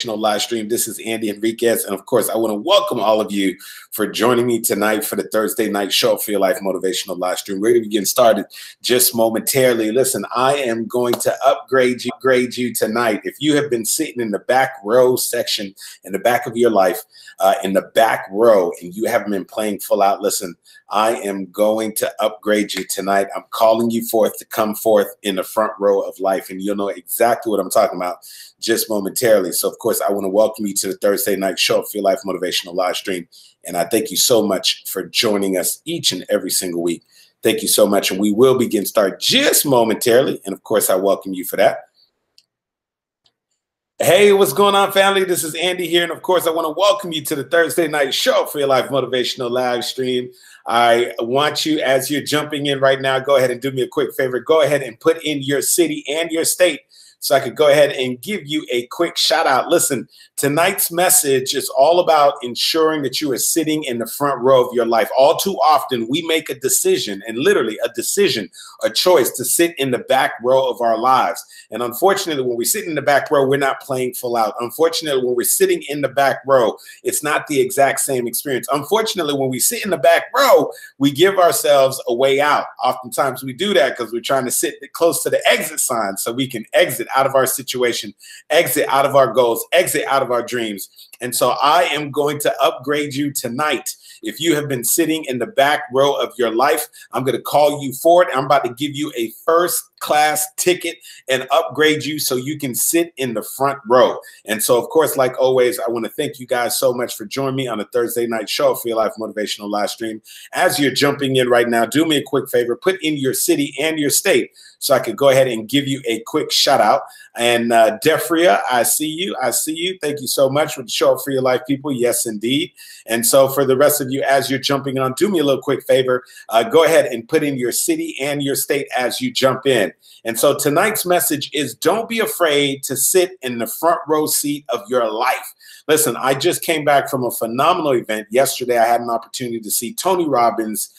Live stream. This is Andy Henriquez, and of course, I want to welcome all of you for joining me tonight for the Thursday night show for your life motivational live stream. Ready to get started just momentarily. Listen, I am going to upgrade you tonight. If you have been sitting in the back row section, in the back of your life, in the back row, and you haven't been playing full out, listen, I am going to upgrade you tonight. I'm calling you forth to come forth in the front row of life, and you'll know exactly what I'm talking about just momentarily. So, of course, I want to welcome you to the Thursday night show for your life motivational live stream, and I thank you so much for joining us each and every single week. Thank you so much, and we will begin start just momentarily, and of course, I welcome you for that. Hey, what's going on, family? This is Andy here, and of course, I want to welcome you to the Thursday night show for your life motivational live stream. I want you, as you're jumping in right now, go ahead and do me a quick favor. Go ahead and put in your city and your state so I could go ahead and give you a quick shout out. Listen, tonight's message is all about ensuring that you are sitting in the front row of your life. All too often, we make a decision, and literally a decision, a choice to sit in the back row of our lives. And unfortunately, when we sit in the back row, we're not playing full out. Unfortunately, when we're sitting in the back row, it's not the exact same experience. Unfortunately, when we sit in the back row, we give ourselves a way out. Oftentimes we do that because we're trying to sit close to the exit sign so we can exit out of our situation, exit out of our goals, exit out of our dreams. And so I am going to upgrade you tonight. If you have been sitting in the back row of your life, I'm going to call you forward. I'm about to give you a first class ticket and upgrade you so you can sit in the front row. And so, of course, like always, I want to thank you guys so much for joining me on a Thursday night show for your life motivational live stream. As you're jumping in right now, do me a quick favor, put in your city and your state so I could go ahead and give you a quick shout out. And Defria, I see you. I see you. Thank you so much for the show for your life, people. Yes, indeed. And so for the rest of you, as you're jumping on, do me a little quick favor. Go ahead and put in your city and your state as you jump in. And so tonight's message is don't be afraid to sit in the front row seat of your life. Listen, I just came back from a phenomenal event. Yesterday, I had an opportunity to see Tony Robbins,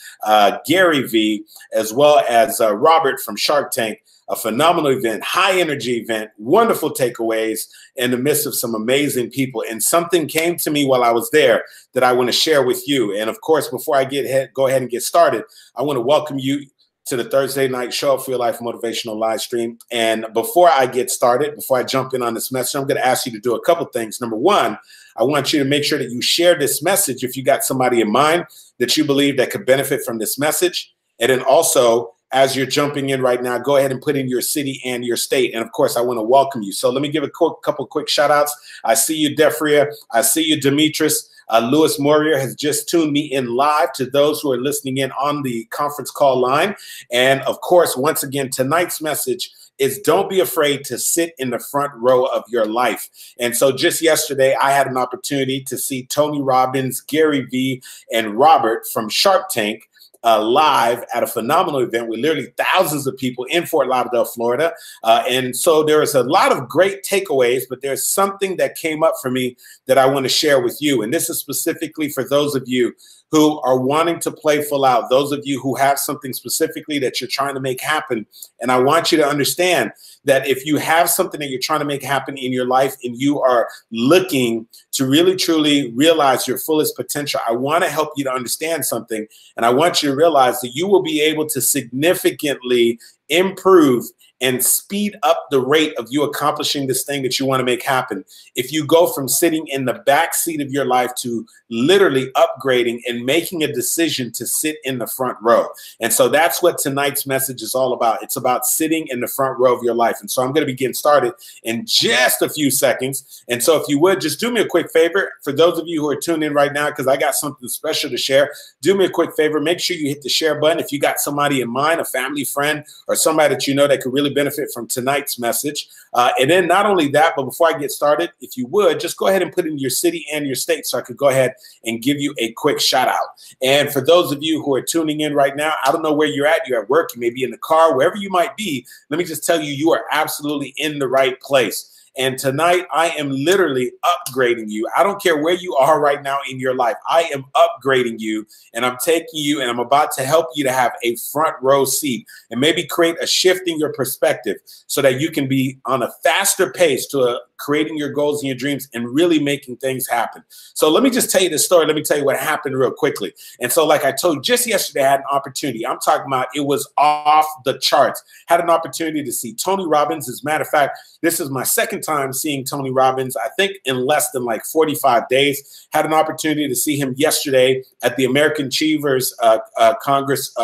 Gary Vee, as well as Robert from Shark Tank. A phenomenal event, high energy event, wonderful takeaways in the midst of some amazing people. And something came to me while I was there that I want to share with you. And of course, before I go ahead and get started, I want to welcome you to the Thursday night show for your life motivational live stream. And before I get started, before I jump in on this message, I'm going to ask you to do a couple things. Number one, I want you to make sure that you share this message if you got somebody in mind that you believe that could benefit from this message. And then also, as you're jumping in right now, go ahead and put in your city and your state. And of course, I want to welcome you. So let me give a couple quick shout outs. I see you, Defria. I see you, Demetrius. Louis Morier has just tuned me in live to those who are listening in on the conference call line. And of course, once again, tonight's message is don't be afraid to sit in the front row of your life. And so just yesterday, I had an opportunity to see Tony Robbins, Gary Vee, and Robert from Shark Tank live at a phenomenal event with literally thousands of people in Fort Lauderdale, Florida. And so there was a lot of great takeaways, but there's something that came up for me that I want to share with you. And this is specifically for those of you who are wanting to play full out, those of you who have something specifically that you're trying to make happen. And I want you to understand that if you have something that you're trying to make happen in your life and you are looking to really, truly realize your fullest potential, I want to help you to understand something. And I want you to realize that you will be able to significantly improve and speed up the rate of you accomplishing this thing that you want to make happen if you go from sitting in the back seat of your life to literally upgrading and making a decision to sit in the front row. And so that's what tonight's message is all about. It's about sitting in the front row of your life. And so I'm going to be getting started in just a few seconds. And so if you would, just do me a quick favor. For those of you who are tuned in right now, because I got something special to share, do me a quick favor. Make sure you hit the share button. If you got somebody in mind, a family friend, or somebody that you know that could really benefit from tonight's message. And then not only that, but before I get started, if you would, just go ahead and put in your city and your state so I could go ahead and give you a quick shout out. And for those of you who are tuning in right now, I don't know where you're at. You're at work, you may be in the car, wherever you might be. Let me just tell you, you are absolutely in the right place. And tonight, I am literally upgrading you. I don't care where you are right now in your life. I am upgrading you, and I'm taking you, and I'm about to help you to have a front row seat and maybe create a shift in your perspective so that you can be on a faster pace to creating your goals and your dreams and really making things happen. So let me just tell you the story. Let me tell you what happened real quickly. And so like I told you, just yesterday, I had an opportunity. I'm talking about it was off the charts. Had an opportunity to see Tony Robbins. As a matter of fact, this is my second time seeing Tony Robbins, I think in less than like 45 days. Had an opportunity to see him yesterday at the American Achievers Congress,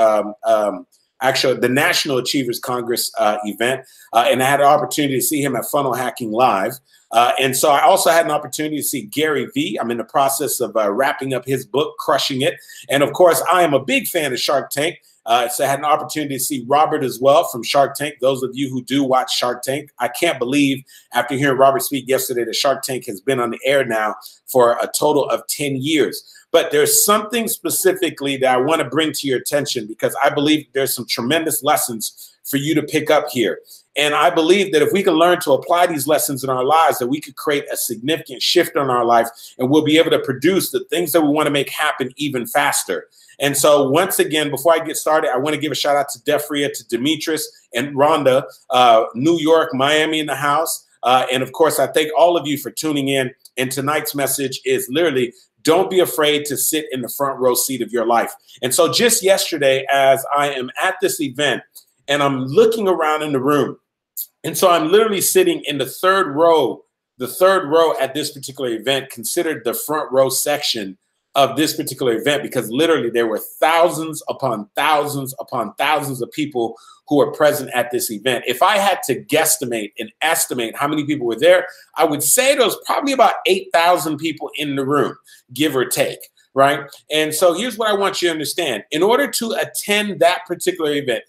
actually the National Achievers Congress event. And I had an opportunity to see him at Funnel Hacking Live. And so I also had an opportunity to see Gary Vee. I'm in the process of wrapping up his book, Crushing It. And of course, I am a big fan of Shark Tank. So I had an opportunity to see Robert as well from Shark Tank. Those of you who do watch Shark Tank, I can't believe after hearing Robert speak yesterday that Shark Tank has been on the air now for a total of 10 years. But there's something specifically that I want to bring to your attention because I believe there's some tremendous lessons for you to pick up here. And I believe that if we can learn to apply these lessons in our lives, that we could create a significant shift in our life and we'll be able to produce the things that we want to make happen even faster. And so once again, before I get started, I want to give a shout out to Defria, to Demetrius and Rhonda, New York, Miami in the house. And of course, I thank all of you for tuning in. And tonight's message is literally, don't be afraid to sit in the front row seat of your life. And so just yesterday, as I am at this event and I'm looking around in the room, and so I'm literally sitting in the third row at this particular event, considered the front row section of this particular event, because literally there were thousands upon thousands upon thousands of people who were present at this event. If I had to guesstimate and estimate how many people were there, I would say there was probably about 8,000 people in the room, give or take, right? And so here's what I want you to understand. In order to attend that particular event,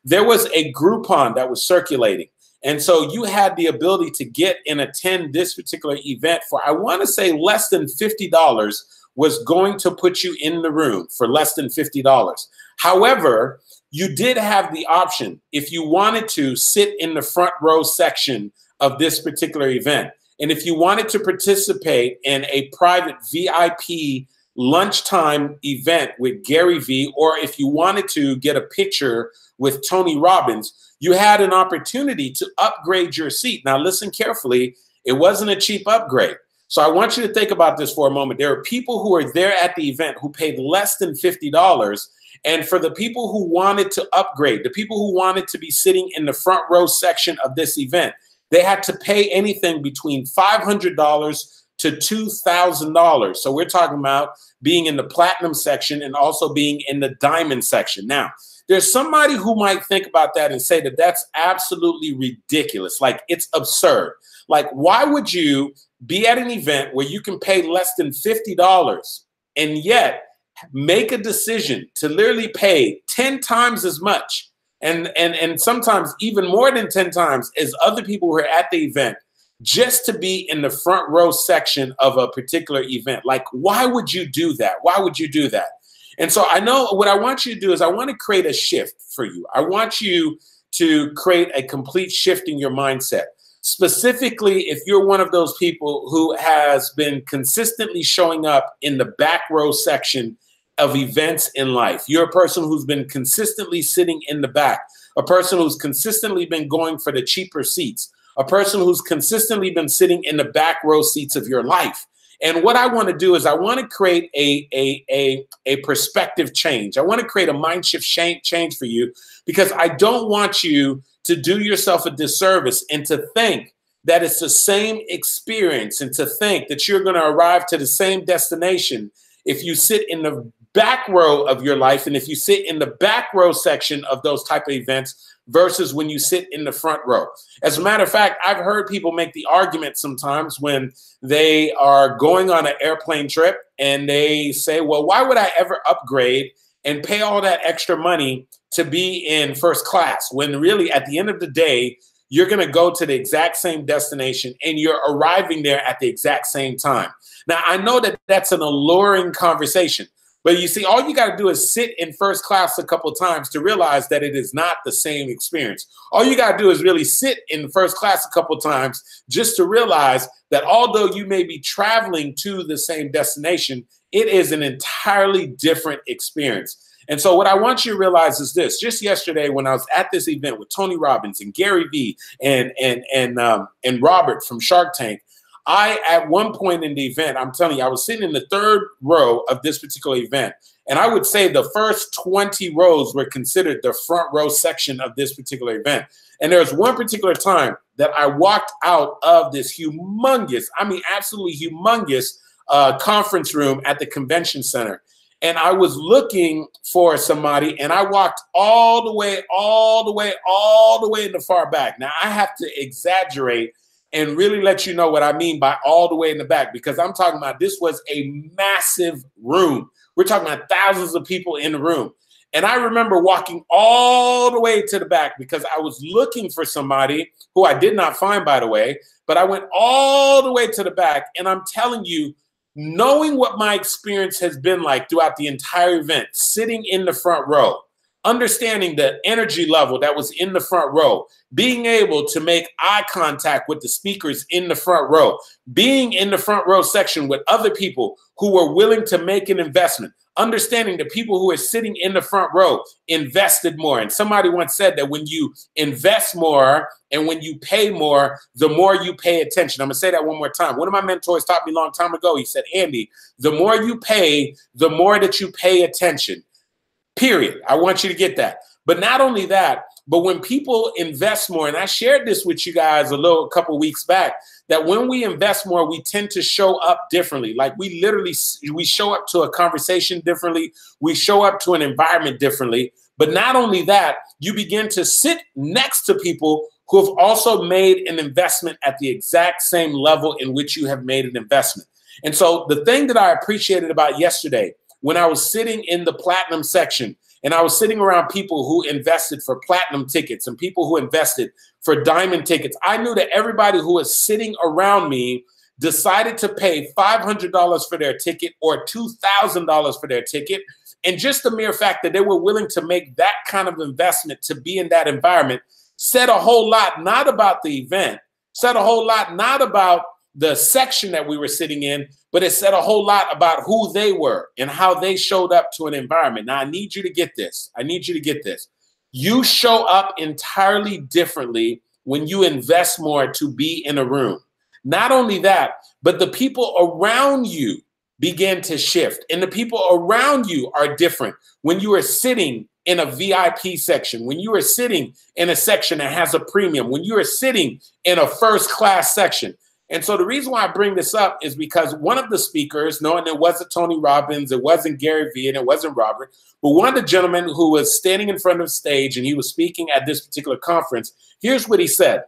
there was a Groupon that was circulating. And so you had the ability to get and attend this particular event for, I want to say, less than $50 was going to put you in the room for less than $50. However, you did have the option, if you wanted to, sit in the front row section of this particular event. And if you wanted to participate in a private VIP lunchtime event with Gary Vee, or if you wanted to get a picture with Tony Robbins, you had an opportunity to upgrade your seat. Now, listen carefully. It wasn't a cheap upgrade. So I want you to think about this for a moment. There are people who are there at the event who paid less than $50. And for the people who wanted to upgrade, the people who wanted to be sitting in the front row section of this event, they had to pay anything between $500 to $2,000. So we're talking about being in the platinum section and also being in the diamond section. Now, there's somebody who might think about that and say that that's absolutely ridiculous. Like, it's absurd. Like, why would you be at an event where you can pay less than $50 and yet make a decision to literally pay 10 times as much and sometimes even more than 10 times as other people who are at the event just to be in the front row section of a particular event? Like, why would you do that? Why would you do that? And so I know what I want you to do is I want to create a shift for you. I want you to create a complete shift in your mindset. Specifically, if you're one of those people who has been consistently showing up in the back row section of events in life, you're a person who's been consistently sitting in the back, a person who's consistently been going for the cheaper seats, a person who's consistently been sitting in the back row seats of your life. And what I want to do is I want to create a perspective change. I want to create a mind shift change for you, because I don't want you to do yourself a disservice and to think that it's the same experience and to think that you're going to arrive to the same destination if you sit in the back row of your life and if you sit in the back row section of those type of events versus when you sit in the front row. As a matter of fact, I've heard people make the argument sometimes when they are going on an airplane trip and they say, well, why would I ever upgrade and pay all that extra money to be in first class when really at the end of the day, you're going to go to the exact same destination and you're arriving there at the exact same time. Now, I know that that's an alluring conversation, But you see, all you got to do is sit in first class a couple of times to realize that it is not the same experience. All you got to do is really sit in first class a couple of times just to realize that although you may be traveling to the same destination, it is an entirely different experience. And so what I want you to realize is this. Just yesterday when I was at this event with Tony Robbins and Gary Vee and Robert from Shark Tank, at one point in the event, I'm telling you, I was sitting in the third row of this particular event. And I would say the first 20 rows were considered the front row section of this particular event. And there was one particular time that I walked out of this humongous, I mean, absolutely humongous conference room at the convention center. And I was looking for somebody, and I walked all the way in the far back. Now, I have to exaggerate and really let you know what I mean by all the way in the back, because I'm talking about this was a massive room. We're talking about thousands of people in the room. And I remember walking all the way to the back because I was looking for somebody who I did not find, by the way, but I went all the way to the back. And I'm telling you, knowing what my experience has been like throughout the entire event, sitting in the front row, understanding the energy level that was in the front row, being able to make eye contact with the speakers in the front row, being in the front row section with other people who were willing to make an investment, understanding the people who are sitting in the front row invested more. And somebody once said that when you invest more and when you pay more, the more you pay attention. I'm going to say that one more time. One of my mentors taught me a long time ago. He said, Andy, the more you pay, the more that you pay attention. Period. I want you to get that. But not only that, but when people invest more, and I shared this with you guys a couple weeks back, that when we invest more, we tend to show up differently. Like we show up to a conversation differently. We show up to an environment differently. But not only that, you begin to sit next to people who have also made an investment at the exact same level in which you have made an investment. And so the thing that I appreciated about yesterday, when I was sitting in the platinum section and I was sitting around people who invested for platinum tickets and people who invested for diamond tickets, I knew that everybody who was sitting around me decided to pay $500 for their ticket or $2,000 for their ticket. And just the mere fact that they were willing to make that kind of investment to be in that environment said a whole lot, not about the event, said a whole lot, not about the section that we were sitting in, but it said a whole lot about who they were and how they showed up to an environment. Now, I need you to get this. I need you to get this. You show up entirely differently when you invest more to be in a room. Not only that, but the people around you begin to shift, and the people around you are different. When you are sitting in a VIP section, when you are sitting in a section that has a premium, when you are sitting in a first class section. And so the reason why I bring this up is because one of the speakers, knowing it wasn't Tony Robbins, it wasn't Gary Vee, and it wasn't Robert, but one of the gentlemen who was standing in front of the stage and he was speaking at this particular conference, here's what he said.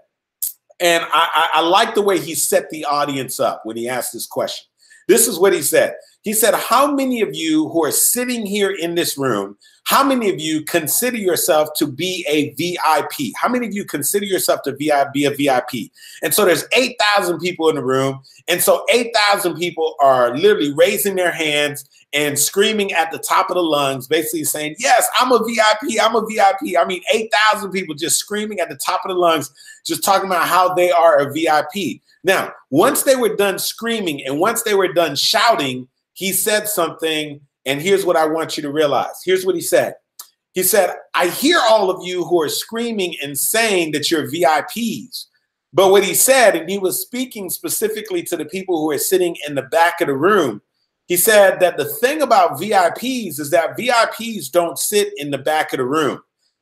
And I like the way he set the audience up when he asked this question. This is what he said. He said, how many of you who are sitting here in this room, how many of you consider yourself to be a VIP? How many of you consider yourself to be a VIP? And so there's 8,000 people in the room. And so 8,000 people are literally raising their hands and screaming at the top of the lungs, basically saying, yes, I'm a VIP, I'm a VIP. I mean, 8,000 people just screaming at the top of the lungs, just talking about how they are a VIP. Now, once they were done screaming and once they were done shouting, he said something, and here's what I want you to realize. Here's what he said. He said, I hear all of you who are screaming and saying that you're VIPs. But what he said, and he was speaking specifically to the people who are sitting in the back of the room, he said that the thing about VIPs is that VIPs don't sit in the back of the room.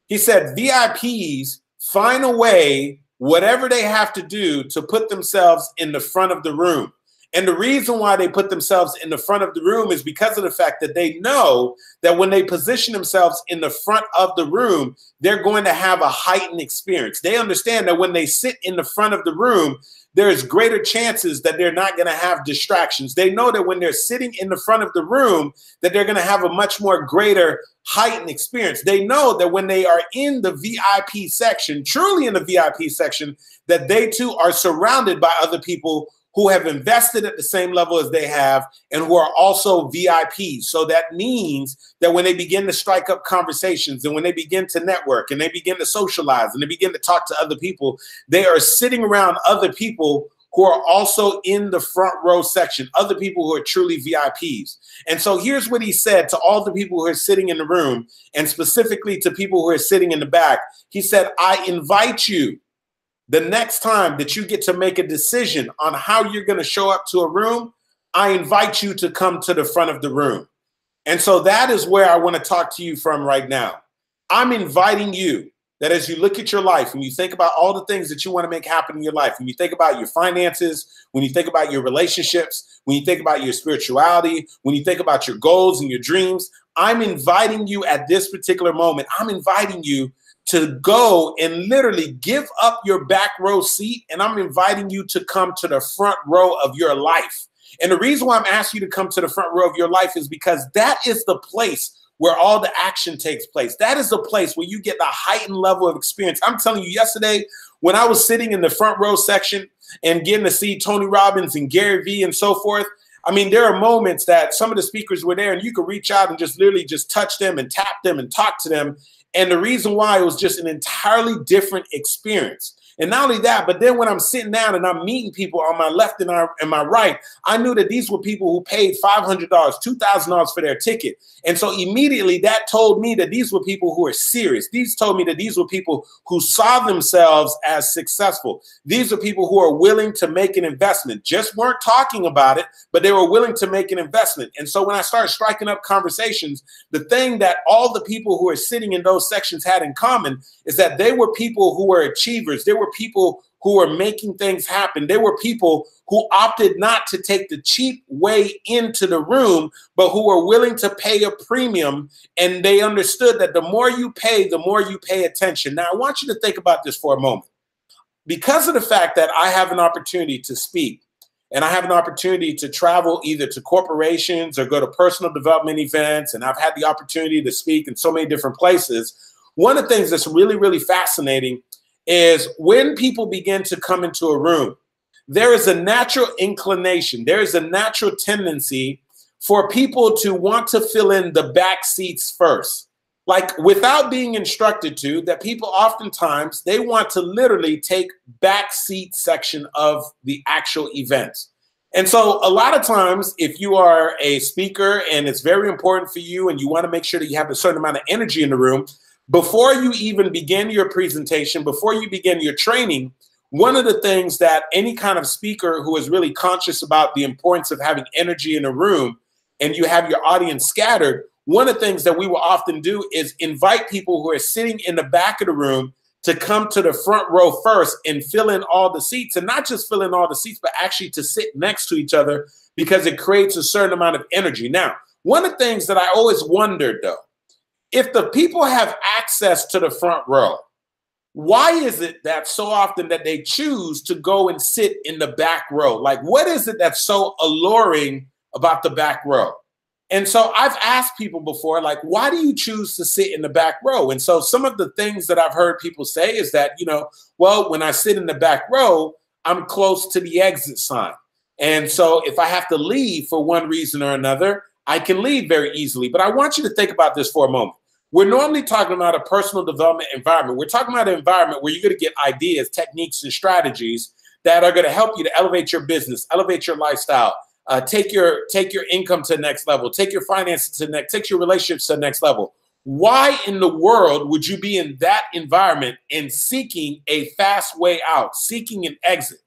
He said VIPs find a way, whatever they have to do, to put themselves in the front of the room. And the reason why they put themselves in the front of the room is because of the fact that they know that when they position themselves in the front of the room, they're going to have a heightened experience. They understand that when they sit in the front of the room, there's greater chances that they're not going to have distractions. They know that when they're sitting in the front of the room, that they're going to have a much more greater heightened experience. They know that when they are in the VIP section, truly in the VIP section, that they too are surrounded by other people who have invested at the same level as they have and who are also VIPs. So that means that when they begin to strike up conversations and when they begin to network and they begin to socialize and they begin to talk to other people, they are sitting around other people who are also in the front row section, other people who are truly VIPs. And so here's what he said to all the people who are sitting in the room, and specifically to people who are sitting in the back. He said, I invite you the next time that you get to make a decision on how you're going to show up to a room, I invite you to come to the front of the room. And so that is where I want to talk to you from right now. I'm inviting you that as you look at your life and you think about all the things that you want to make happen in your life, when you think about your finances, when you think about your relationships, when you think about your spirituality, when you think about your goals and your dreams, I'm inviting you at this particular moment, I'm inviting you to go and literally give up your back row seat, and I'm inviting you to come to the front row of your life. And the reason why I'm asking you to come to the front row of your life is because that is the place where all the action takes place. That is the place where you get the heightened level of experience. I'm telling you, yesterday, when I was sitting in the front row section and getting to see Tony Robbins and Gary Vee and so forth, I mean, there are moments that some of the speakers were there and you could reach out and just literally just touch them and tap them and talk to them. And the reason why, it was just an entirely different experience. And not only that, but then when I'm sitting down and I'm meeting people on my left and my right, I knew that these were people who paid $500, $2,000 for their ticket. And so immediately that told me that these were people who are serious. These told me that these were people who saw themselves as successful. These are people who are willing to make an investment, just weren't talking about it, but they were willing to make an investment. And so when I started striking up conversations, the thing that all the people who are sitting in those sections had in common is that they were people who were achievers. They were people who were making things happen. They were people who opted not to take the cheap way into the room, but who were willing to pay a premium. And they understood that the more you pay, the more you pay attention. Now, I want you to think about this for a moment. Because of the fact that I have an opportunity to speak, and I have an opportunity to travel either to corporations or go to personal development events, and I've had the opportunity to speak in so many different places, one of the things that's really, really fascinating is when people begin to come into a room, there is a natural inclination, there is a natural tendency for people to want to fill in the back seats first. Like without being instructed to, that people oftentimes, they want to literally take back seat section of the actual events. And so a lot of times, if you are a speaker and it's very important for you and you want to make sure that you have a certain amount of energy in the room, before you even begin your presentation, before you begin your training, one of the things that any kind of speaker who is really conscious about the importance of having energy in a room and you have your audience scattered, one of the things that we will often do is invite people who are sitting in the back of the room to come to the front row first and fill in all the seats, and not just fill in all the seats, but actually to sit next to each other because it creates a certain amount of energy. Now, one of the things that I always wondered though, if the people have access to the front row, why is it that so often that they choose to go and sit in the back row? Like, what is it that's so alluring about the back row? And so I've asked people before, like, why do you choose to sit in the back row? And so some of the things that I've heard people say is that, you know, well, when I sit in the back row, I'm close to the exit sign. And so if I have to leave for one reason or another, I can leave very easily. But I want you to think about this for a moment. We're normally talking about a personal development environment. We're talking about an environment where you're going to get ideas, techniques, and strategies that are going to help you to elevate your business, elevate your lifestyle, take your income to the next level, take your finances to the next, take your relationships to the next level. Why in the world would you be in that environment and seeking a fast way out, seeking an exit?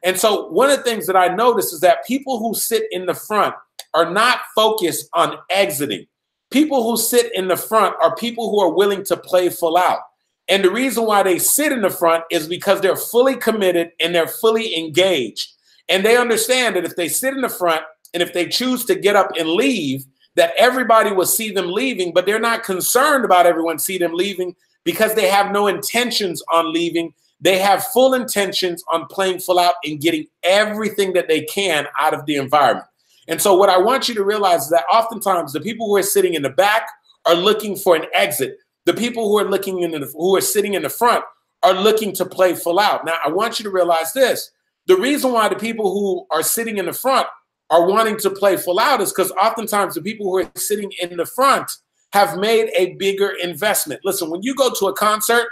And so one of the things that I notice is that people who sit in the front are not focused on exiting. People who sit in the front are people who are willing to play full out. And the reason why they sit in the front is because they're fully committed and they're fully engaged. And they understand that if they sit in the front and if they choose to get up and leave, that everybody will see them leaving, but they're not concerned about everyone see them leaving because they have no intentions on leaving. They have full intentions on playing full out and getting everything that they can out of the environment. And so what I want you to realize is that oftentimes the people who are sitting in the back are looking for an exit. The people who are sitting in the front are looking to play full out. Now, I want you to realize this. The reason why the people who are sitting in the front are wanting to play full out is because oftentimes the people who are sitting in the front have made a bigger investment. Listen, when you go to a concert,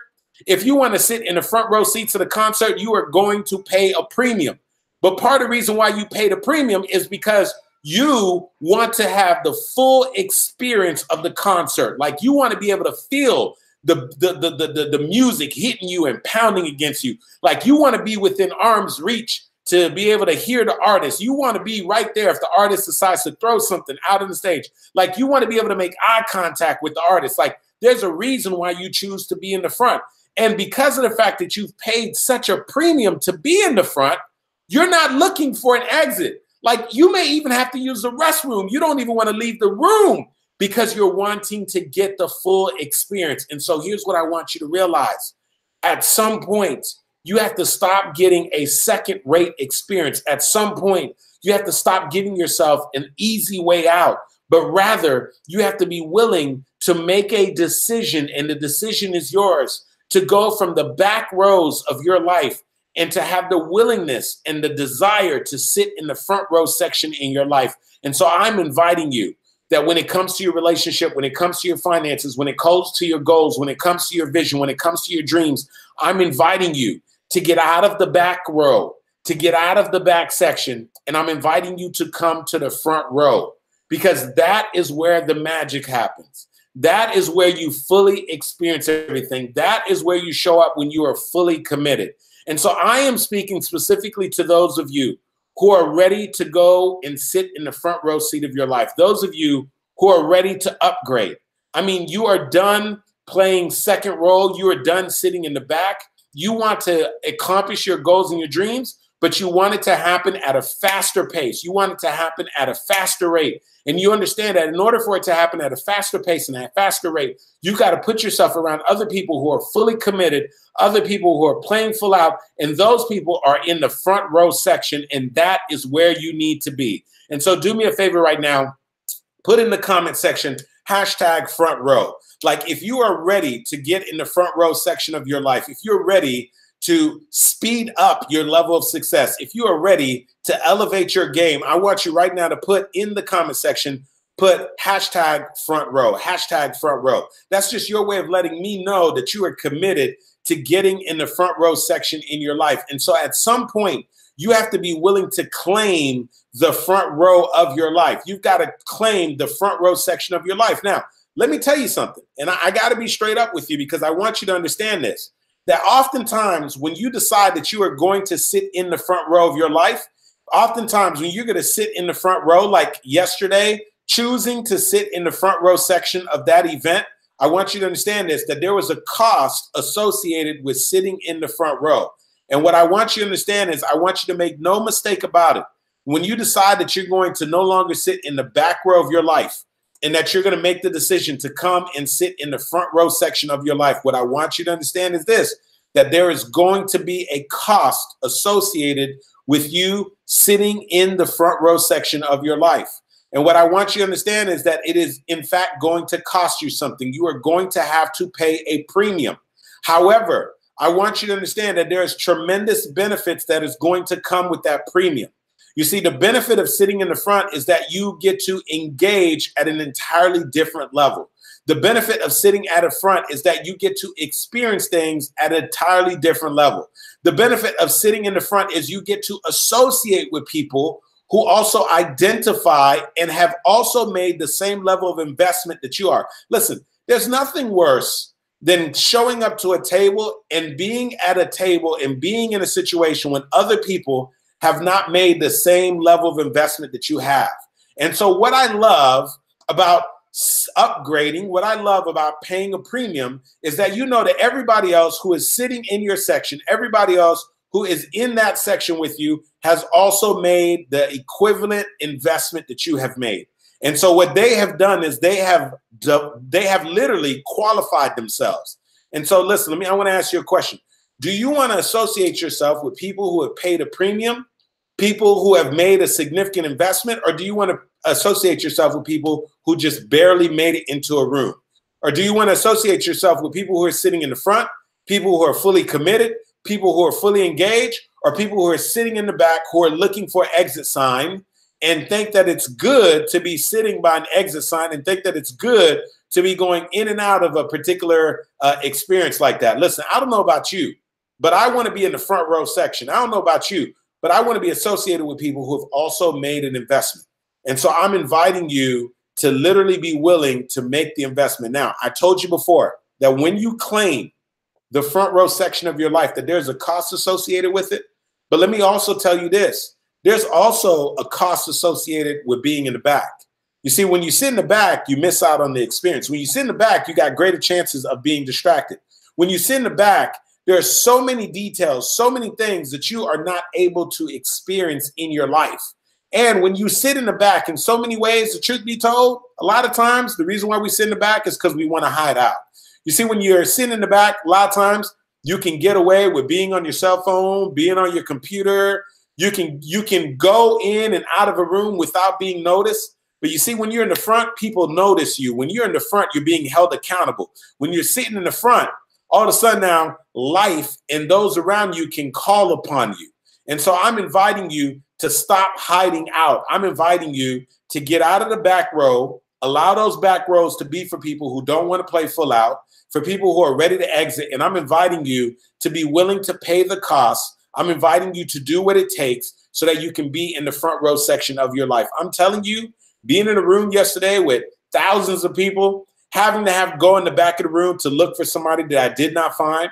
if you want to sit in the front row seats of the concert, you are going to pay a premium. But part of the reason why you pay the premium is because you want to have the full experience of the concert. Like, you want to be able to feel the music hitting you and pounding against you. Like, you want to be within arm's reach to be able to hear the artist. You want to be right there if the artist decides to throw something out on the stage. Like, you want to be able to make eye contact with the artist. Like, there's a reason why you choose to be in the front. And because of the fact that you've paid such a premium to be in the front, you're not looking for an exit. Like, you may even have to use the restroom. You don't even want to leave the room because you're wanting to get the full experience. And so here's what I want you to realize. At some point, you have to stop getting a second-rate experience. At some point, you have to stop giving yourself an easy way out, but rather you have to be willing to make a decision, and the decision is yours, to go from the back rows of your life and to have the willingness and the desire to sit in the front row section in your life. And so I'm inviting you that when it comes to your relationship, when it comes to your finances, when it comes to your goals, when it comes to your vision, when it comes to your dreams, I'm inviting you to get out of the back row, to get out of the back section, and I'm inviting you to come to the front row, because that is where the magic happens. That is where you fully experience everything. That is where you show up when you are fully committed. And so I am speaking specifically to those of you who are ready to go and sit in the front row seat of your life. Those of you who are ready to upgrade. I mean, you are done playing second role. You are done sitting in the back. You want to accomplish your goals and your dreams, but you want it to happen at a faster pace. You want it to happen at a faster rate. And you understand that in order for it to happen at a faster pace and at a faster rate, you got to put yourself around other people who are fully committed, other people who are playing full out, and those people are in the front row section, and that is where you need to be. And so do me a favor right now, put in the comment section, #front-row. Like, if you are ready to get in the front row section of your life, if you're ready to speed up your level of success, if you are ready to elevate your game, I want you right now to put in the comment section, put #front-row, #front-row. That's just your way of letting me know that you are committed to getting in the front row section in your life. And so at some point, you have to be willing to claim the front row of your life. You've got to claim the front row section of your life. Now, let me tell you something, and I got to be straight up with you because I want you to understand this, that oftentimes when you decide that you are going to sit in the front row of your life, oftentimes when you're going to sit in the front row, like yesterday, choosing to sit in the front row section of that event, I want you to understand this, that there was a cost associated with sitting in the front row. And what I want you to understand is I want you to make no mistake about it. When you decide that you're going to no longer sit in the back row of your life and that you're going to make the decision to come and sit in the front row section of your life, what I want you to understand is this, that there is going to be a cost associated with you sitting in the front row section of your life. And what I want you to understand is that it is, in fact, going to cost you something. You are going to have to pay a premium. However, I want you to understand that there is tremendous benefits that is going to come with that premium. You see, the benefit of sitting in the front is that you get to engage at an entirely different level. The benefit of sitting at a front is that you get to experience things at an entirely different level. The benefit of sitting in the front is you get to associate with people who also identify and have also made the same level of investment that you are. Listen, there's nothing worse than showing up to a table and being at a table and being in a situation when other people have not made the same level of investment that you have. And so what I love about upgrading, what I love about paying a premium is that you know that everybody else who is sitting in your section, everybody else who is in that section with you has also made the equivalent investment that you have made. And so what they have done is they have literally qualified themselves. And so listen, I want to ask you a question. Do you want to associate yourself with people who have paid a premium, people who have made a significant investment, or do you want to associate yourself with people who just barely made it into a room? Or do you want to associate yourself with people who are sitting in the front, people who are fully committed, people who are fully engaged? are people who are sitting in the back who are looking for an exit sign and think that it's good to be sitting by an exit sign and think that it's good to be going in and out of a particular experience like that. Listen, I don't know about you, but I want to be in the front row section. I don't know about you, but I want to be associated with people who have also made an investment. And so I'm inviting you to literally be willing to make the investment. Now, I told you before that when you claim the front row section of your life, that there's a cost associated with it. But let me also tell you this. There's also a cost associated with being in the back. You see, when you sit in the back, you miss out on the experience. When you sit in the back, you got greater chances of being distracted. When you sit in the back, there are so many details, so many things that you are not able to experience in your life. And when you sit in the back, in so many ways, the truth be told, a lot of times the reason why we sit in the back is because we want to hide out. You see, when you're sitting in the back, a lot of times you can get away with being on your cell phone, being on your computer. You can go in and out of a room without being noticed. But you see, when you're in the front, people notice you. When you're in the front, you're being held accountable. When you're sitting in the front, all of a sudden now life and those around you can call upon you. And so I'm inviting you to stop hiding out. I'm inviting you to get out of the back row, allow those back rows to be for people who don't want to play full out, for people who are ready to exit. And I'm inviting you to be willing to pay the cost. I'm inviting you to do what it takes so that you can be in the front row section of your life. I'm telling you, being in a room yesterday with thousands of people, having to go in the back of the room to look for somebody that I did not find.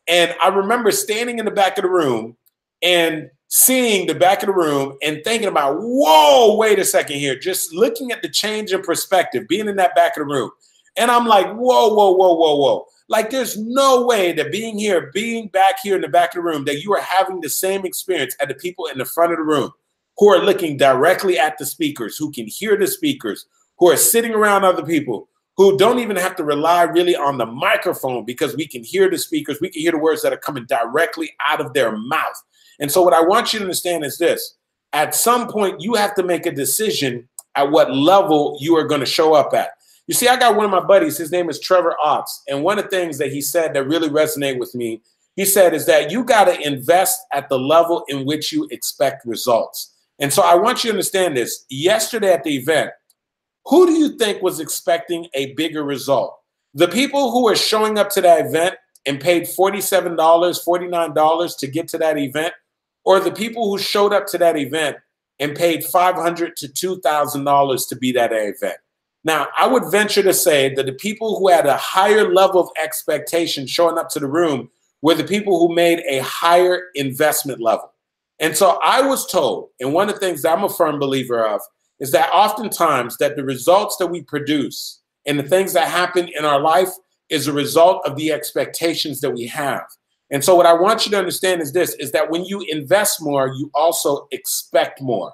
And I remember standing in the back of the room and seeing the back of the room and thinking about, whoa, wait a second here, just looking at the change in perspective, being in that back of the room. And I'm like, whoa, whoa, whoa, whoa, whoa. Like, there's no way that being back here in the back of the room, that you are having the same experience as the people in the front of the room who are looking directly at the speakers, who can hear the speakers, who are sitting around other people, who don't even have to rely really on the microphone because we can hear the speakers, we can hear the words that are coming directly out of their mouth. And so what I want you to understand is this. At some point, you have to make a decision at what level you are going to show up at. You see, I got one of my buddies, his name is Trevor Otts, and one of the things that he said that really resonated with me, he said, is that you got to invest at the level in which you expect results. And so I want you to understand this. Yesterday at the event, who do you think was expecting a bigger result? The people who are showing up to that event and paid $47, $49 to get to that event, or the people who showed up to that event and paid $500 to $2,000 to be at that event? Now, I would venture to say that the people who had a higher level of expectation showing up to the room were the people who made a higher investment level. And so I was told, and one of the things that I'm a firm believer of, is that oftentimes that the results that we produce and the things that happen in our life is a result of the expectations that we have. And so what I want you to understand is this, is that when you invest more, you also expect more.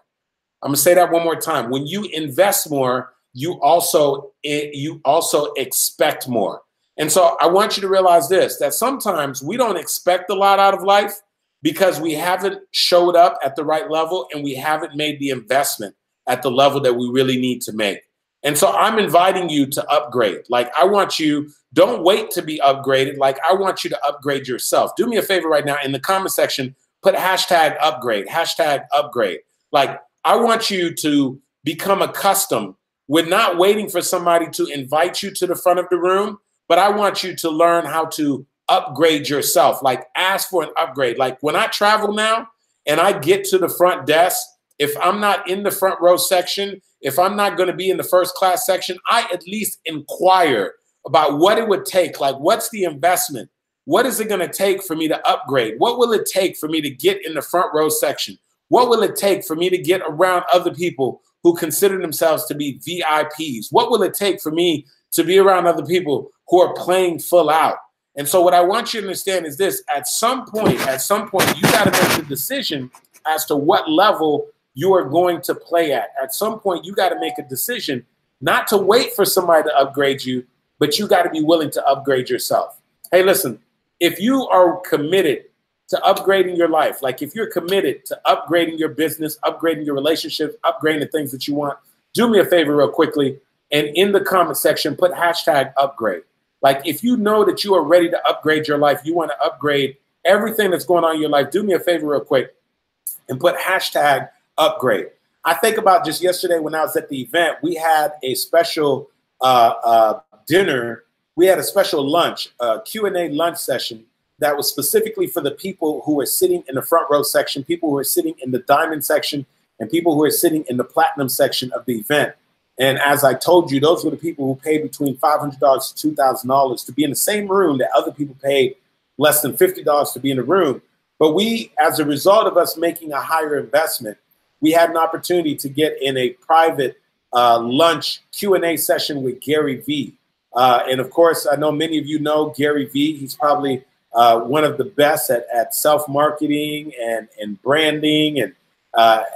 I'm going to say that one more time. When you invest more, you also expect more. And so I want you to realize this, that sometimes we don't expect a lot out of life because we haven't showed up at the right level and we haven't made the investment at the level that we really need to make. And so I'm inviting you to upgrade. Like, I want you, don't wait to be upgraded. Like, I want you to upgrade yourself. Do me a favor right now in the comment section, put hashtag upgrade, hashtag upgrade. Like, I want you to become accustomed with not waiting for somebody to invite you to the front of the room, but I want you to learn how to upgrade yourself. Like, ask for an upgrade. Like, when I travel now and I get to the front desk, if I'm not in the front row section, if I'm not going to be in the first class section, I at least inquire about what it would take. Like, what's the investment? What is it going to take for me to upgrade? What will it take for me to get in the front row section? What will it take for me to get around other people who consider themselves to be VIPs? What will it take for me to be around other people who are playing full out? And so what I want you to understand is this, at some point, you got to make the decision as to what level you are going to play at. At some point, you got to make a decision not to wait for somebody to upgrade you, but you got to be willing to upgrade yourself. Hey, listen, if you are committed to upgrading your life, like if you're committed to upgrading your business, upgrading your relationships, upgrading the things that you want, do me a favor real quickly. And in the comment section, put hashtag upgrade. Like, if you know that you are ready to upgrade your life, you want to upgrade everything that's going on in your life, do me a favor real quick and put hashtag upgrade. I think about just yesterday when I was at the event, we had a special dinner. We had a special lunch, Q&A lunch session that was specifically for the people who were sitting in the front row section, people who are sitting in the diamond section, and people who are sitting in the platinum section of the event. And as I told you, those were the people who paid between $500 to $2,000 to be in the same room that other people paid less than $50 to be in the room. But we, as a result of us making a higher investment, we had an opportunity to get in a private lunch Q&A session with Gary Vee. And of course, I know many of you know Gary Vee. He's probably one of the best at self-marketing and branding, and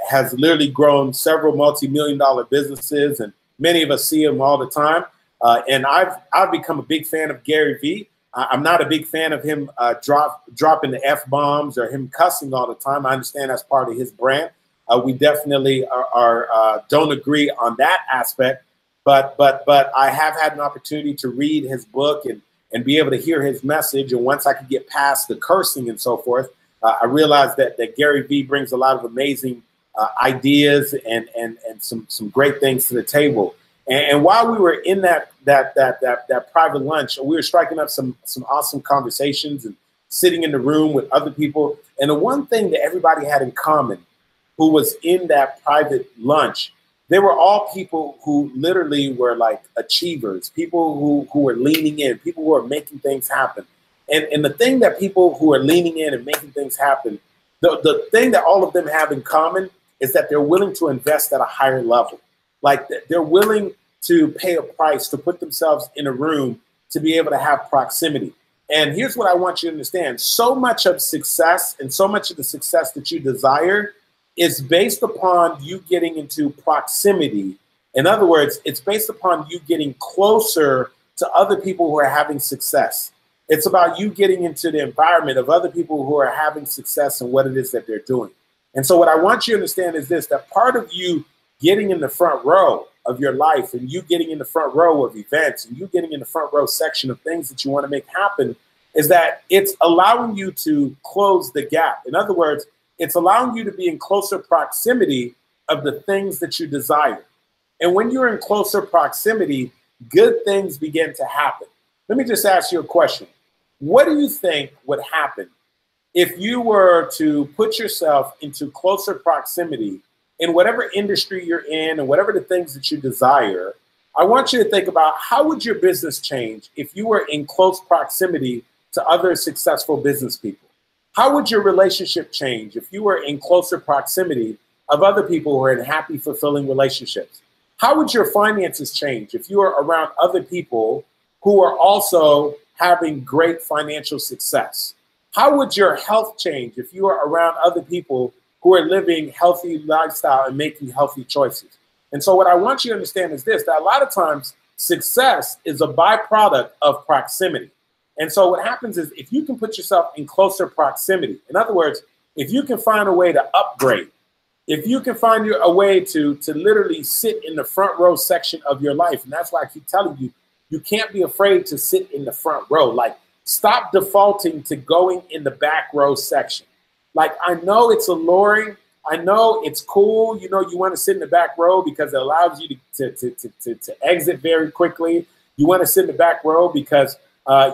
has literally grown several multi-million-dollar businesses. And many of us see him all the time. And I've become a big fan of Gary Vee. I'm not a big fan of him dropping the F-bombs or him cussing all the time. I understand that's part of his brand. We definitely don't agree on that aspect. But I have had an opportunity to read his book and be able to hear his message. And once I could get past the cursing and so forth, I realized that Gary Vee brings a lot of amazing ideas and some great things to the table. And while we were in that private lunch, we were striking up some awesome conversations and sitting in the room with other people. And the one thing that everybody had in common who was in that private lunch, they were all people who literally were like achievers, people who were leaning in, people who are making things happen. And the thing that people who are leaning in and making things happen, the thing that all of them have in common is that they're willing to invest at a higher level. Like they're willing to pay a price to put themselves in a room to be able to have proximity. And here's what I want you to understand. So much of success and so much of the success that you desire is based upon you getting into proximity. In other words, it's based upon you getting closer to other people who are having success. It's about you getting into the environment of other people who are having success and what it is that they're doing. And so what I want you to understand is this, that part of you getting in the front row of your life and you getting in the front row of events and you getting in the front row section of things that you want to make happen is that it's allowing you to close the gap. In other words, it's allowing you to be in closer proximity of the things that you desire. And when you're in closer proximity, good things begin to happen. Let me just ask you a question. What do you think would happen if you were to put yourself into closer proximity in whatever industry you're in and whatever the things that you desire? I want you to think about how would your business change if you were in close proximity to other successful business people? How would your relationship change if you were in closer proximity of other people who are in happy, fulfilling relationships? How would your finances change if you were around other people who are also having great financial success? How would your health change if you are around other people who are living healthy lifestyle and making healthy choices? And so what I want you to understand is this, that a lot of times success is a byproduct of proximity. And so what happens is if you can put yourself in closer proximity, in other words, if you can find a way to upgrade, if you can find a way to literally sit in the front row section of your life, and that's why I keep telling you, you can't be afraid to sit in the front row. Like, stop defaulting to going in the back row section. Like, I know it's alluring. I know it's cool. You know, you want to sit in the back row because it allows you to exit very quickly. You want to sit in the back row because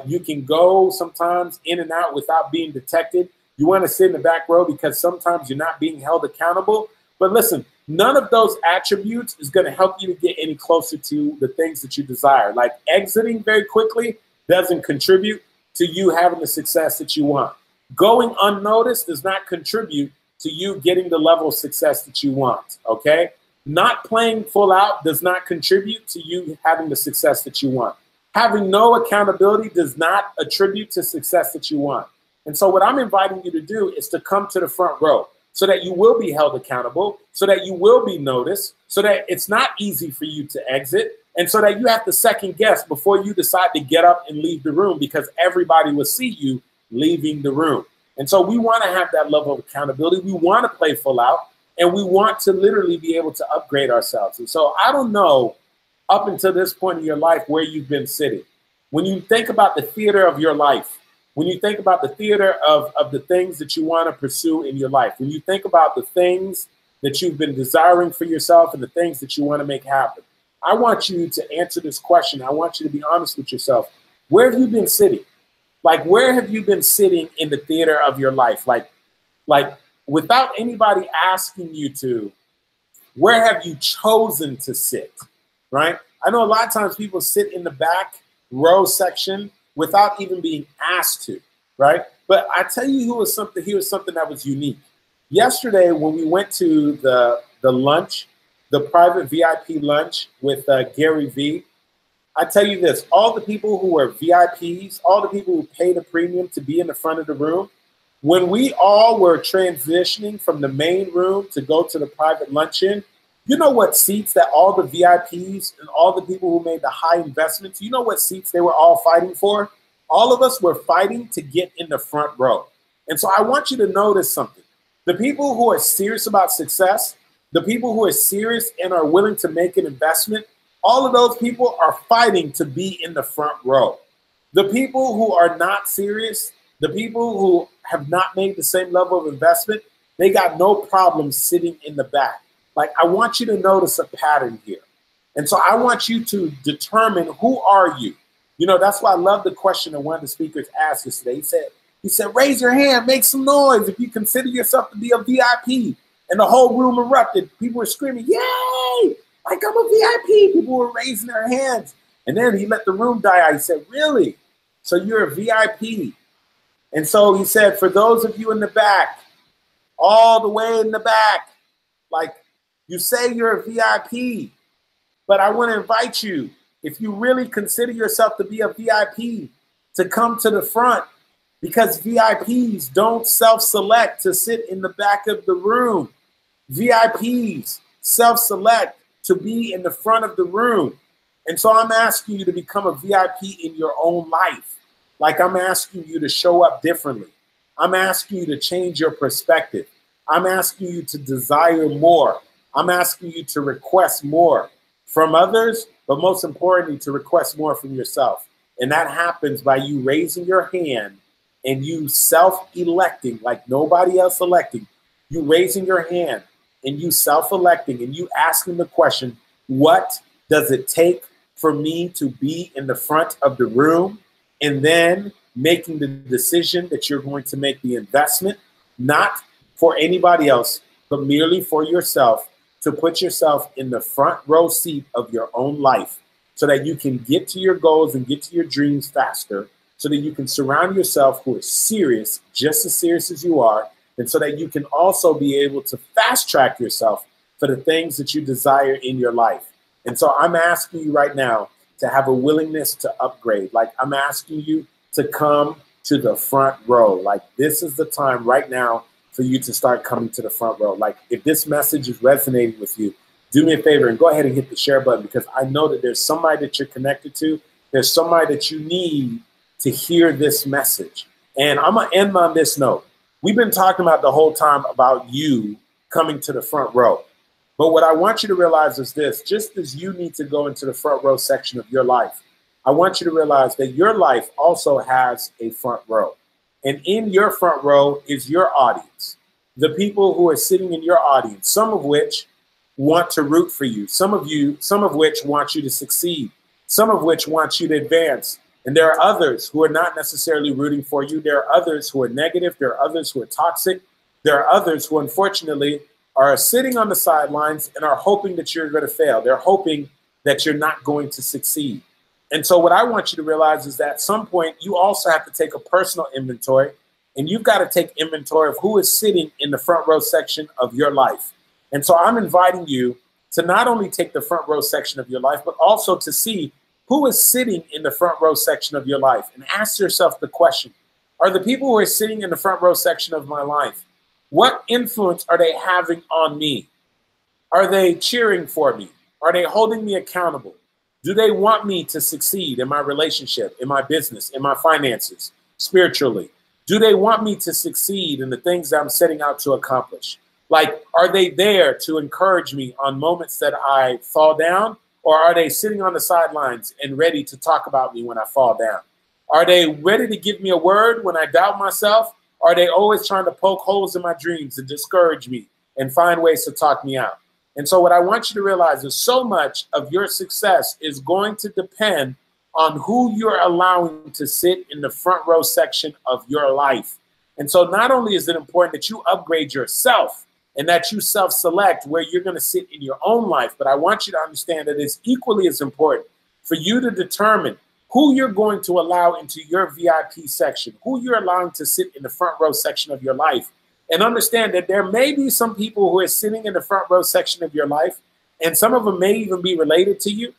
you can go sometimes in and out without being detected. You want to sit in the back row because sometimes you're not being held accountable. But listen, none of those attributes is going to help you to get any closer to the things that you desire. Like exiting very quickly doesn't contribute to you having the success that you want. Going unnoticed does not contribute to you getting the level of success that you want, okay? Not playing full out does not contribute to you having the success that you want. Having no accountability does not attribute to success that you want. And so what I'm inviting you to do is to come to the front row so that you will be held accountable, so that you will be noticed, so that it's not easy for you to exit, and so that you have to second guess before you decide to get up and leave the room because everybody will see you leaving the room. And so we want to have that level of accountability. We want to play full out, and we want to literally be able to upgrade ourselves. And so I don't know up until this point in your life where you've been sitting. When you think about the theater of your life, when you think about the theater of the things that you want to pursue in your life, when you think about the things that you've been desiring for yourself and the things that you want to make happen, I want you to answer this question. I want you to be honest with yourself. Where have you been sitting? Like, where have you been sitting in the theater of your life? Like without anybody asking you to, where have you chosen to sit, right? I know a lot of times people sit in the back row section without even being asked to, right? But I tell you who was something, he was something that was unique. Yesterday, when we went to the lunch, the private VIP lunch with Gary Vee, I tell you this, all the people who were VIPs, all the people who paid a premium to be in the front of the room, when we all were transitioning from the main room to go to the private luncheon, you know what seats that all the VIPs and all the people who made the high investments, you know what seats they were all fighting for? All of us were fighting to get in the front row. And so I want you to notice something. The people who are serious about success, the people who are serious and are willing to make an investment, all of those people are fighting to be in the front row. The people who are not serious, the people who have not made the same level of investment, they got no problem sitting in the back. Like, I want you to notice a pattern here. And so I want you to determine, who are you? You know, that's why I love the question that one of the speakers asked us today. He said, raise your hand, make some noise if you consider yourself to be a VIP. And the whole room erupted. People were screaming, yay! Like, I'm a VIP. People were raising their hands. And then he let the room die out. He said, really? So you're a VIP. And so he said, for those of you in the back, all the way in the back, like, you say you're a VIP, but I want to invite you, if you really consider yourself to be a VIP, to come to the front, because VIPs don't self-select to sit in the back of the room. VIPs self-select to be in the front of the room. And so I'm asking you to become a VIP in your own life. Like, I'm asking you to show up differently. I'm asking you to change your perspective. I'm asking you to desire more. I'm asking you to request more from others, but most importantly, to request more from yourself. And that happens by you raising your hand and you self-electing, like nobody else electing, you raising your hand and you self-electing and you asking the question, what does it take for me to be in the front of the room? And then making the decision that you're going to make the investment, not for anybody else, but merely for yourself, to put yourself in the front row seat of your own life so that you can get to your goals and get to your dreams faster, so that you can surround yourself who is serious, just as serious as you are, and so that you can also be able to fast track yourself for the things that you desire in your life. And so I'm asking you right now to have a willingness to upgrade. Like, I'm asking you to come to the front row. Like, this is the time right now for you to start coming to the front row. Like, if this message is resonating with you, do me a favor and go ahead and hit the share button, because I know that there's somebody that you're connected to. There's somebody that you need to hear this message. And I'm going to end on this note. We've been talking about the whole time about you coming to the front row. But what I want you to realize is this: just as you need to go into the front row section of your life, I want you to realize that your life also has a front row. And in your front row is your audience, the people who are sitting in your audience, some of which want to root for you, some of which want you to succeed, some of which want you to advance. And there are others who are not necessarily rooting for you. There are others who are negative. There are others who are toxic. There are others who, unfortunately, are sitting on the sidelines and are hoping that you're going to fail. They're hoping that you're not going to succeed. And so what I want you to realize is that at some point, you also have to take a personal inventory, and you've got to take inventory of who is sitting in the front row section of your life. And so I'm inviting you to not only take the front row section of your life, but also to see who is sitting in the front row section of your life, and ask yourself the question, are the people who are sitting in the front row section of my life, what influence are they having on me? Are they cheering for me? Are they holding me accountable? Do they want me to succeed in my relationship, in my business, in my finances, spiritually? Do they want me to succeed in the things that I'm setting out to accomplish? Like, are they there to encourage me on moments that I fall down? Or are they sitting on the sidelines and ready to talk about me when I fall down? Are they ready to give me a word when I doubt myself? Are they always trying to poke holes in my dreams and discourage me and find ways to talk me out? And so what I want you to realize is so much of your success is going to depend on who you're allowing to sit in the front row section of your life. And so not only is it important that you upgrade yourself and that you self-select where you're going to sit in your own life, but I want you to understand that it's equally as important for you to determine who you're going to allow into your VIP section, who you're allowing to sit in the front row section of your life. And understand that there may be some people who are sitting in the front row section of your life, and some of them may even be related to you.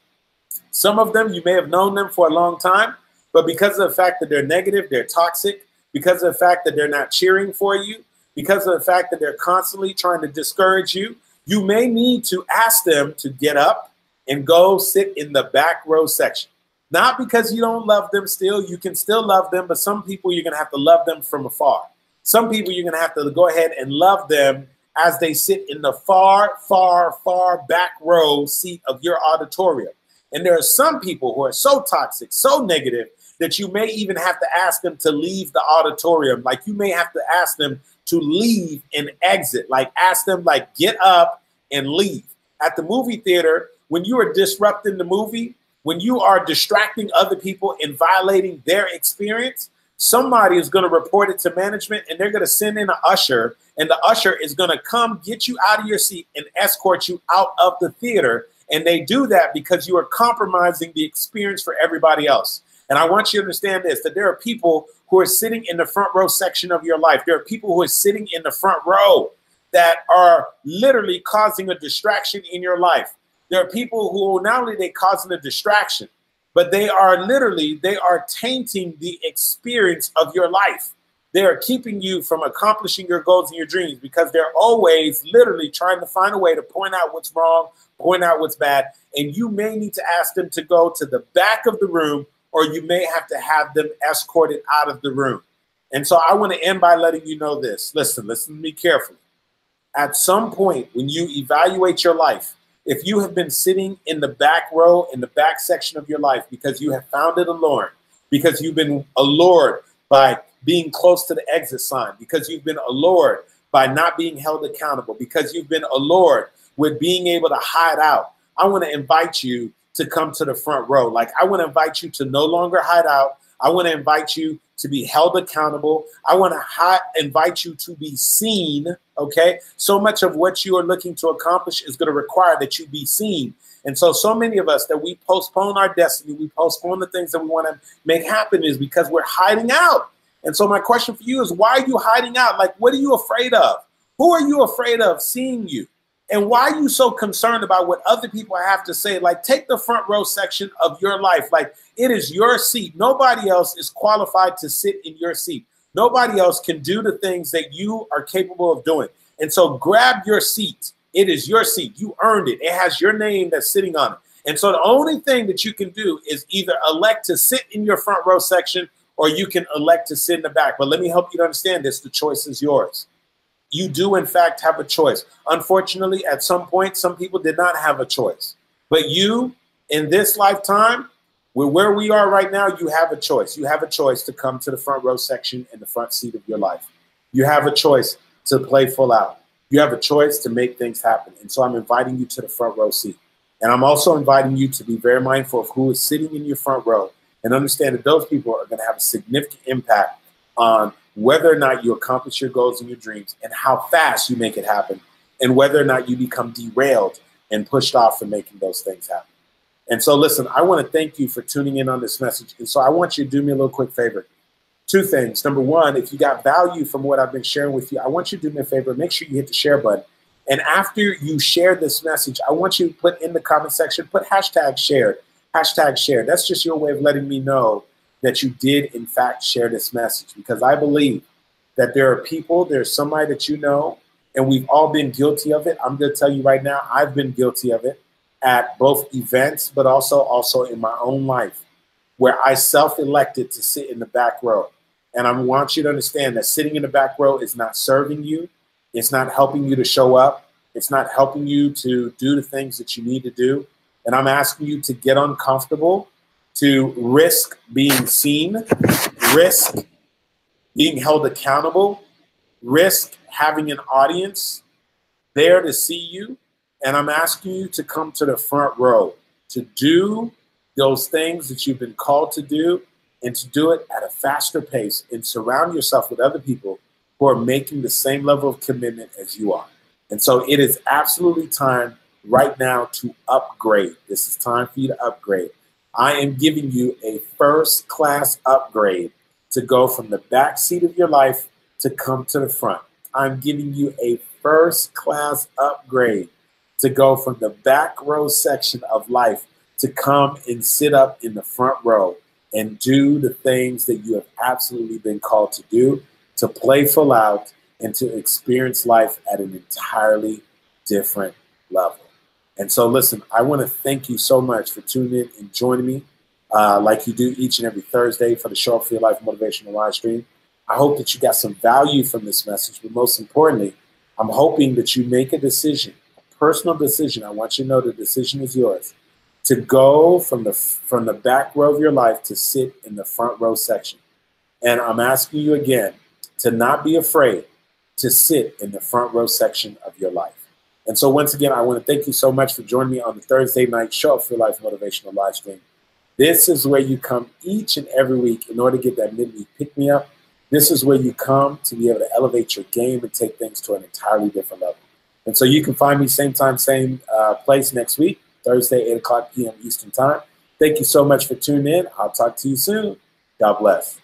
Some of them, you may have known them for a long time, but because of the fact that they're negative, they're toxic, because of the fact that they're not cheering for you, because of the fact that they're constantly trying to discourage you, you may need to ask them to get up and go sit in the back row section. Not because you don't love them still, you can still love them, but some people you're going to have to love them from afar. Some people you're going to have to go ahead and love them as they sit in the far, far, far back row seat of your auditorium. And there are some people who are so toxic, so negative, that you may even have to ask them to leave the auditorium. Like you may have to ask them to leave and exit. Like ask them, like, get up and leave. At the movie theater, when you are disrupting the movie, when you are distracting other people and violating their experience, somebody is going to report it to management and they're going to send in an usher, and the usher is going to come get you out of your seat and escort you out of the theater. And they do that because you are compromising the experience for everybody else. And I want you to understand this, that there are people who are sitting in the front row section of your life. There are people who are sitting in the front row that are literally causing a distraction in your life. There are people who not only they causing a distraction, but they are tainting the experience of your life. They are keeping you from accomplishing your goals and your dreams because they're always literally trying to find a way to point out what's wrong, point out what's bad. And you may need to ask them to go to the back of the room, or you may have to have them escorted out of the room. And so I want to end by letting you know this. Listen to me carefully. At some point when you evaluate your life, if you have been sitting in the back row, in the back section of your life, because you have found it alluring, because you've been allured by being close to the exit sign, because you've been allured by not being held accountable, because you've been allured with being able to hide out, I want to invite you to come to the front row. Like, I want to invite you to no longer hide out. I want to invite you to be held accountable. I want to invite you to be seen, okay? So much of what you are looking to accomplish is going to require that you be seen. And so many of us that we postpone our destiny, we postpone the things that we want to make happen is because we're hiding out. And so my question for you is, why are you hiding out? Like, what are you afraid of? Who are you afraid of seeing you? And why are you so concerned about what other people have to say? Like, take the front row section of your life. Like, it is your seat. Nobody else is qualified to sit in your seat. Nobody else can do the things that you are capable of doing. And so grab your seat. It is your seat. You earned it. It has your name that's sitting on it. And so the only thing that you can do is either elect to sit in your front row section, or you can elect to sit in the back. But let me help you to understand this. The choice is yours. You do, in fact, have a choice. Unfortunately, at some point, some people did not have a choice. But you, in this lifetime, where we are right now, you have a choice. You have a choice to come to the front row section in the front seat of your life. You have a choice to play full out. You have a choice to make things happen. And so I'm inviting you to the front row seat. And I'm also inviting you to be very mindful of who is sitting in your front row, and understand that those people are going to have a significant impact on whether or not you accomplish your goals and your dreams, and how fast you make it happen, and whether or not you become derailed and pushed off from making those things happen. And so, listen, I want to thank you for tuning in on this message. And so I want you to do me a little quick favor. Two things. Number one, if you got value from what I've been sharing with you, I want you to do me a favor. Make sure you hit the share button. And after you share this message, I want you to put in the comment section, put hashtag shared, hashtag shared. That's just your way of letting me know that you did, in fact, share this message, because I believe that there are people, there's somebody that you know, and we've all been guilty of it. I'm going to tell you right now, I've been guilty of it at both events, but also in my own life, where I self-elected to sit in the back row. And I want you to understand that sitting in the back row is not serving you. It's not helping you to show up. It's not helping you to do the things that you need to do. And I'm asking you to get uncomfortable, to risk being seen, risk being held accountable, risk having an audience there to see you. And I'm asking you to come to the front row to do those things that you've been called to do, and to do it at a faster pace, and surround yourself with other people who are making the same level of commitment as you are. And so it is absolutely time right now to upgrade. This is time for you to upgrade. I am giving you a first-class upgrade to go from the back seat of your life to come to the front. I'm giving you a first-class upgrade to go from the back row section of life to come and sit up in the front row and do the things that you have absolutely been called to do, to play full out, and to experience life at an entirely different level. And so, listen, I want to thank you so much for tuning in and joining me like you do each and every Thursday for the Show Up for Your Life Motivational live stream. I hope that you got some value from this message, but most importantly, I'm hoping that you make a decision, a personal decision. I want you to know the decision is yours, to go from the back row of your life to sit in the front row section. And I'm asking you again to not be afraid to sit in the front row section of your life. And so once again, I want to thank you so much for joining me on the Thursday night Show Up for Your Life Motivational live stream. This is where you come each and every week in order to get that midweek pick-me-up. This is where you come to be able to elevate your game and take things to an entirely different level. And so you can find me same time, same place next week, Thursday, 8 o'clock p.m. Eastern Time. Thank you so much for tuning in. I'll talk to you soon. God bless.